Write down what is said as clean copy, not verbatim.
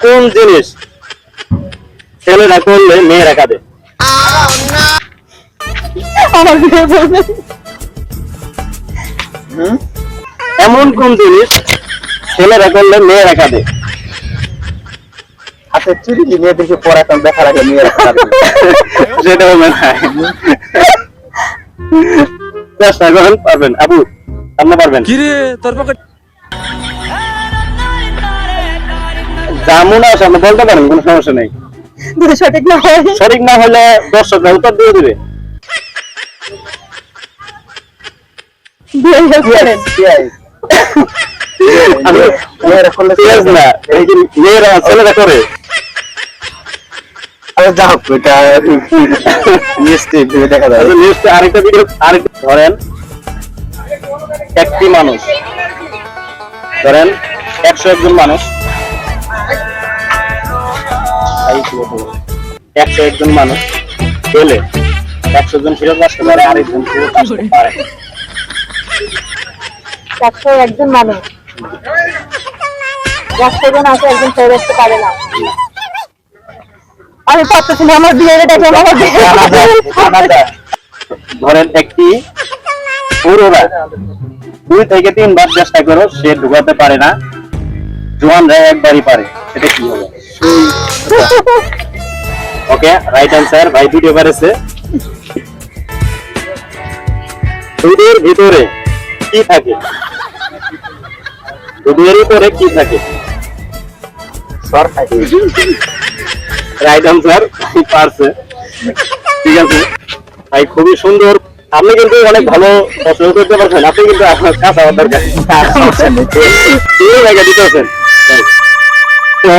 কোন জিনিস ছেলেরা করলে মেয়েরা কাঁদে? আমার বিয়ে বলবেন। এমন কোন জিনিস ছেলেরা করলে মেয়েরা কাঁদে? হাতের চুরি মেয়েদেরকে পড়াতাম দেখার আগে মেয়েরা কাঁদে। সেটা হবে না। চেষ্টা করেন, পারবেন। আপু আপনি পারবেন? কিরে তোর পকেট যেমন আছে আপনি বলতে পারেন, কোনো সমস্যা নেই। যদি সঠিক না হয় সঠিক না হলে দর্শকরা উত্তর দিয়ে দিবে। বিয়ে করেন। মেয়েরা করলে পেঁয়াজ না, এই যে মেয়েরা ছেলেরা করে। আরে যা হোক এটা মিষ্টি ভেবে দেখা যায়। আচ্ছা, next আরেকটা ভিডিও, আরেকটা ধরেন একটি মানুষ, ধরেন 101 জন মানুষ, 101 জন মানুষ পেলে 100 জন ফেরত আসতে পারে, আরেকজন ফেরত আসতে পারে। 101 মানুষ 100 জন আছে, একজন ফেরত আসতে পারে না। আমি পারতেছি না, আমার বিয়ে দেখে আমার ধরেন একটি পুরোরা 2 থেকে 3 বার চেষ্টা করো, সে ঢুকাতে পারে না, জোয়ানরা একবারই পারে, সেটা কি হবে? ওকে, রাইট অ্যান্সার। ভাই ভিডিও করেছে। দুধের ভিতরে কি থাকে? দুধের ভিতরে কি থাকে? সর থাকে। রাইট অ্যান্সার, পারছে। ঠিক আছে ভাই, খুবই সুন্দর। আপনি কিন্তু অনেক ভালো প্রশ্ন করতে পারছেন। আপনি কিন্তু আপনার কাছে আমার দরকার দিতেছেন। তো